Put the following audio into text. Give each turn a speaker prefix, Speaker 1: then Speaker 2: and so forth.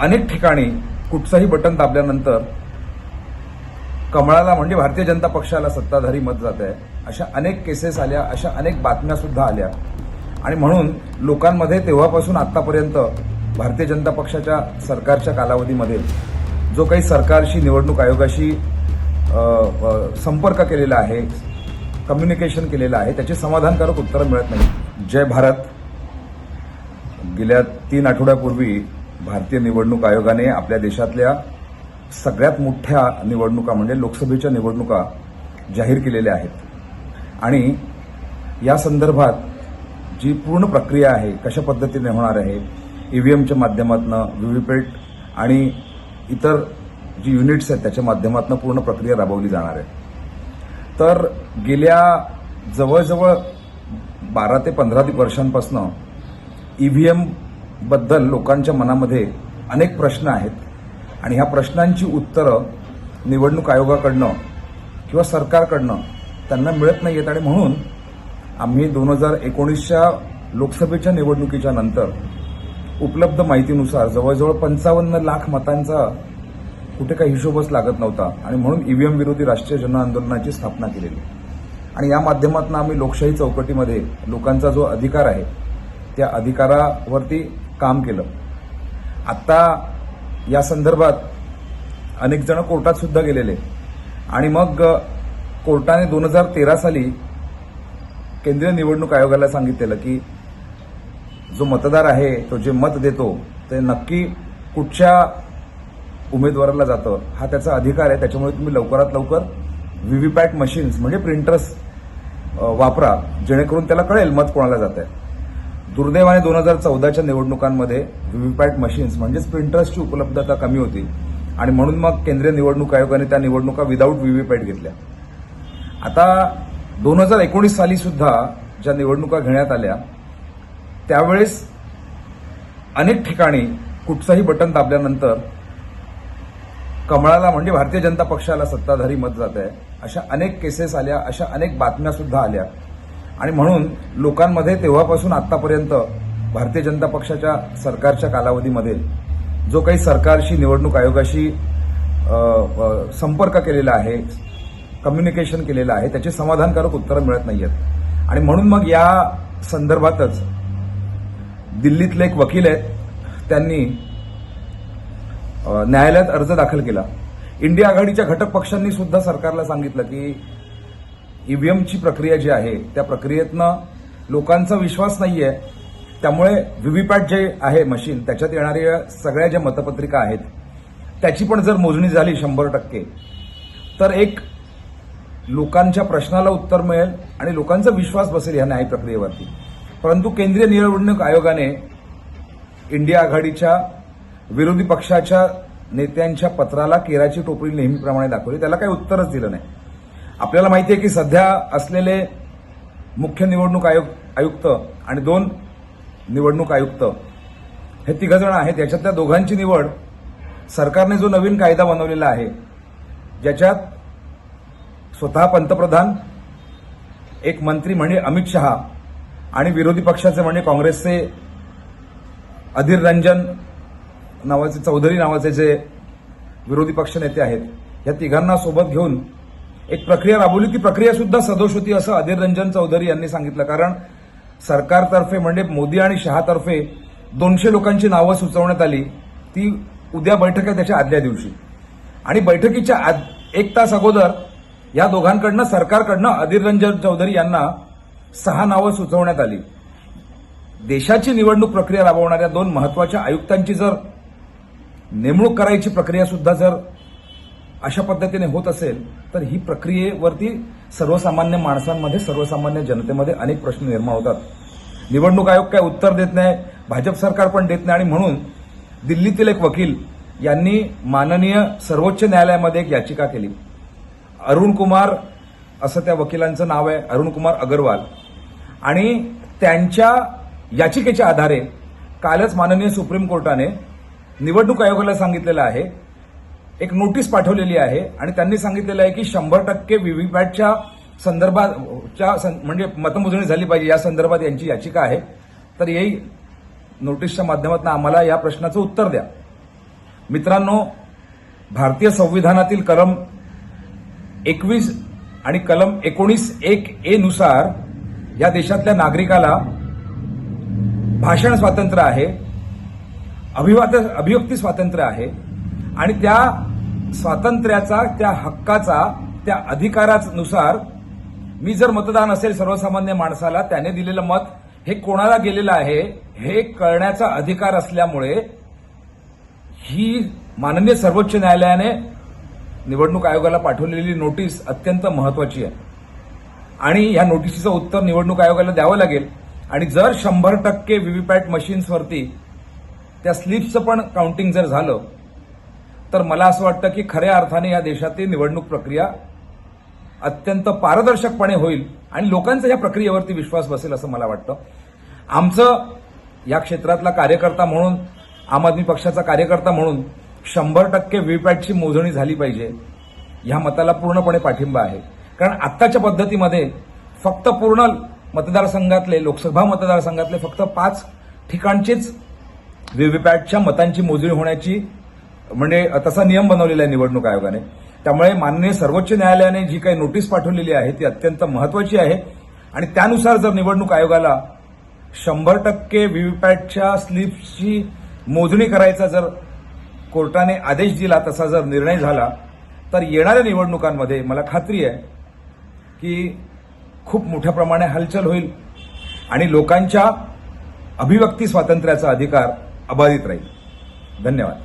Speaker 1: अनेक ठिकाणी कुठचंही बटन दाबल्यानंतर कमळाला म्हणजे भारतीय जनता पक्षाला सत्ताधारी मत जात आहे. अशा अनेक केसेस आल्या, अशा अनेक बातम्या सुद्धा आल्या आणि म्हणून लोकांमध्ये तेव्हापासून आतापर्यंत भारतीय जनता पक्षाच्या सरकारच्या कालावधीमध्ये जो काही सरकारशी निवडणूक आयोगाशी संपर्क केलेला आहे, कम्युनिकेशन केलेलं आहे, त्याची समाधानकारक उत्तरं मिळत नाही. जय भारत. गेल्या 3 आठवड्यापूर्वी भारतीय निवडणूक आयोगाने आपल्या देशातल्या सगळ्यात मोठ्या निवडणुका म्हणजे लोकसभेच्या निवडणुका जाहीर केलेल्या आहेत आणि या संदर्भात जी पूर्ण प्रक्रिया आहे, कशा पद्धतीने होणार आहे, ईव्हीएमच्या माध्यमातून, व्हीव्हीपॅट आणि इतर जी युनिट्स आहेत त्याच्या माध्यमातून पूर्ण प्रक्रिया राबवली जाणार आहे. तर गेल्या जवळजवळ 12 ते 15 वर्षांपासून ईव्हीएम बद्दल लोकांच्या मनामध्ये अनेक प्रश्न आहेत आणि ह्या प्रश्नांची उत्तरं निवडणूक आयोगाकडनं किंवा सरकारकडनं त्यांना मिळत नाही आहेत आणि म्हणून आम्ही 2019च्या लोकसभेच्या निवडणुकीच्या नंतर उपलब्ध माहितीनुसार जवळजवळ 55 लाख मतांचा कुठे काही हिशोबच लागत नव्हता आणि म्हणून ईव्हीएम विरोधी राष्ट्रीय जन आंदोलनाची स्थापना केलेली आणि या माध्यमातून आम्ही लोकशाही चौकटीमध्ये लोकांचा जो अधिकार आहे त्या अधिकारावरती काम केलं. आता या संदर्भात अनेक जण कोर्टात सुद्धा गेलेले आणि मग कोर्टाने 2013 साली केंद्रीय निवडणूक आयोगाला सांगितलेलं की जो मतदार आहे तो जे मत देतो ते नक्की कुठच्या उमेदवाराला जातं हा त्याचा अधिकार आहे. त्याच्यामुळे तुम्ही लवकरात लवकर व्हीव्हीपॅट मशीन्स म्हणजे प्रिंटर्स वापरा जेणेकरून त्याला कळेल मत कोणाला जात आहे. दुर्दैवाने 2014च्या निवडणुकांमध्ये व्हीव्हीपॅट मशीन्स म्हणजेच प्रिंटर्सची उपलब्धता कमी होती आणि म्हणून मग केंद्रीय निवडणूक आयोगाने त्या निवडणुका विदाऊट व्हीव्हीपॅट घेतल्या. आता 2019 साली सुद्धा ज्या निवडणुका घेण्यात आल्या त्यावेळेस अनेक ठिकाणी कुठचंही बटन दाबल्यानंतर कमळाला म्हणजे भारतीय जनता पक्षाला सत्ताधारी मत जात आहे. अशा अनेक केसेस आल्या, अशा अनेक बातम्या सुद्धा आल्या आणि म्हणून लोकांमध्ये तेव्हापासून आतापर्यंत भारतीय जनता पक्षाच्या सरकारच्या कालावधीमध्ये जो काही सरकारशी निवडणूक आयोगाशी संपर्क केलेला आहे, कम्युनिकेशन केलेलं आहे, त्याची समाधानकारक उत्तरं मिळत नाही आहेत आणि म्हणून मग या संदर्भातच दिल्लीतले एक वकील आहेत त्यांनी न्यायालयात अर्ज दाखल केला. इंडिया आघाडीच्या घटक पक्षांनी सुद्धा सरकारला सांगितलं की ईव्हीएमची प्रक्रिया जी आहे त्या प्रक्रियेतनं लोकांचा विश्वास नाहीये, त्यामुळे व्हीव्हीपॅट जे आहे मशीन त्याच्यात येणाऱ्या सगळ्या ज्या मतपत्रिका आहेत त्याची पण जर मोजणी झाली 100% तर एक लोकांच्या प्रश्नाला उत्तर मिळेल आणि लोकांचा विश्वास बसेल या न्याय प्रक्रियेवरती. परंतु केंद्रीय निवडणूक आयोगाने इंडिया आघाडीच्या विरोधी पक्षाच्या नेत्यांच्या पत्राला केराची टोपली नेहमीप्रमाणे दाखवली, त्याला काही उत्तरच दिलं नाही. आपल्याला माहिती आहे की सध्या असलेले मुख्य निवडणूक आयुक्त आणि 2 निवडणूक आयुक्त हे 3 जण आहेत. याच्यातल्या दोघांची निवड सरकारने जो नवीन कायदा बनवलेला आहे ज्याच्यात स्वतः पंतप्रधान, एक मंत्री म्हणजे अमित शहा आणि विरोधी पक्षाचे म्हणजे काँग्रेसचे अधीर रंजन नावाचे चौधरी नावाचे जे विरोधी पक्ष नेते आहेत या 3 सोबत घेऊन एक प्रक्रिया राबवली. ती प्रक्रिया सुद्धा सदोष होती असं अधीर रंजन चौधरी यांनी सांगितलं, कारण सरकारतर्फे म्हणजे मोदी आणि शहातर्फे 200 लोकांची नावं सुचवण्यात आली. ती उद्या बैठक आहे त्याच्या आदल्या दिवशी आणि बैठकीच्या 1 तास अगोदर या दोघांकडनं सरकारकडनं अधीर रंजन चौधरी यांना 6 नावं सुचवण्यात आली. देशाची निवडणूक प्रक्रिया राबवणाऱ्या 2 महत्वाच्या आयुक्तांची जर नेमणूक करायची प्रक्रिया सुद्धा जर अशा पद्धतीने होत असेल तर ही प्रक्रियेवरती सर्वसामान्य माणसांमध्ये, सर्वसामान्य जनतेमध्ये अनेक प्रश्न निर्माण होतात. निवडणूक आयोग काय उत्तर देत नाही, भाजप सरकार पण देत नाही आणि म्हणून दिल्लीतील एक वकील यांनी माननीय सर्वोच्च न्यायालयामध्ये एक याचिका केली. अरुण कुमार असं त्या वकिलांचं नाव आहे, अरुण कुमार अग्रवाल, आणि त्यांच्या याचिकेच्या आधारे कालच माननीय सुप्रीम कोर्टाने निवडणूक आयोगाला सांगितलेलं आहे, एक नोटीस पाठवलेली आहे आणि त्यांनी सांगितलेलं आहे की 100% व्हीव्हीपॅटच्या संदर्भात म्हणजे मतमोजणी झाली पाहिजे या संदर्भात यांची याचिका आहे. तर येई नोटीसच्या माध्यमातून आम्हाला या प्रश्नाचं उत्तर द्या. मित्रांनो, भारतीय संविधानातील कलम 21 आणि कलम 19(1)(a) नुसार या देशातल्या नागरिकाला भाषण स्वातंत्र्य आहे, अभिव्यक्ती स्वातंत्र्य आहे आणि त्या स्वातंत्र्याचा, त्या हक्काचा, त्या अधिकारानुसार मी जर मतदान असेल सर्वसामान्य माणसाला, त्याने दिलेलं मत हे कोणाला गेलेलं आहे हे कळण्याचा अधिकार असल्यामुळे ही माननीय सर्वोच्च न्यायालयाने निवडणूक आयोगाला पाठवलेली नोटीस अत्यंत महत्वाची आहे आणि या नोटिसीचं उत्तर निवडणूक आयोगाला द्यावं लागेल. आणि जर 100% व्हीव्हीपॅट मशीन्सवरती त्या स्लिप्सचं पण काउंटिंग जर झालं तर मला असं वाटतं की खऱ्या अर्थाने या देशातील निवडणूक प्रक्रिया अत्यंत पारदर्शकपणे होईल आणि लोकांचा या प्रक्रियेवरती विश्वास बसेल असं मला वाटतं. आमचं या क्षेत्रातला कार्यकर्ता म्हणून, आम आदमी पक्षाचा कार्यकर्ता म्हणून 100% व्हीव्हीपॅटची मोजणी झाली पाहिजे ह्या मताला पूर्णपणे पाठिंबा आहे. कारण आत्ताच्या पद्धतीमध्ये फक्त पूर्ण मतदारसंघातले, लोकसभा मतदारसंघातले फक्त 5 ठिकाणचेच व्हीव्हीपॅटच्या मतांची मोजणी होण्याची म्हणजे तसा नियम बनवलेला आहे निवडणूक आयोगाने. त्यामुळे माननीय सर्वोच्च न्यायालयाने जी काही नोटीस पाठवलेली आहे ती अत्यंत महत्वाची आहे आणि त्यानुसार जर निवडणूक आयोगाला 100% व्हीव्हीपॅटच्या स्लिप्सची मोजणी करायचा जर कोर्टाने आदेश दिला, तसा जर निर्णय झाला तर येणाऱ्या निवडणुकांमध्ये मला खात्री आहे की खूप मोठ्या प्रमाणात हालचाल होईल आणि लोकांच्या अभिव्यक्ती स्वातंत्र्याचा अधिकार अबाधित राहील. धन्यवाद.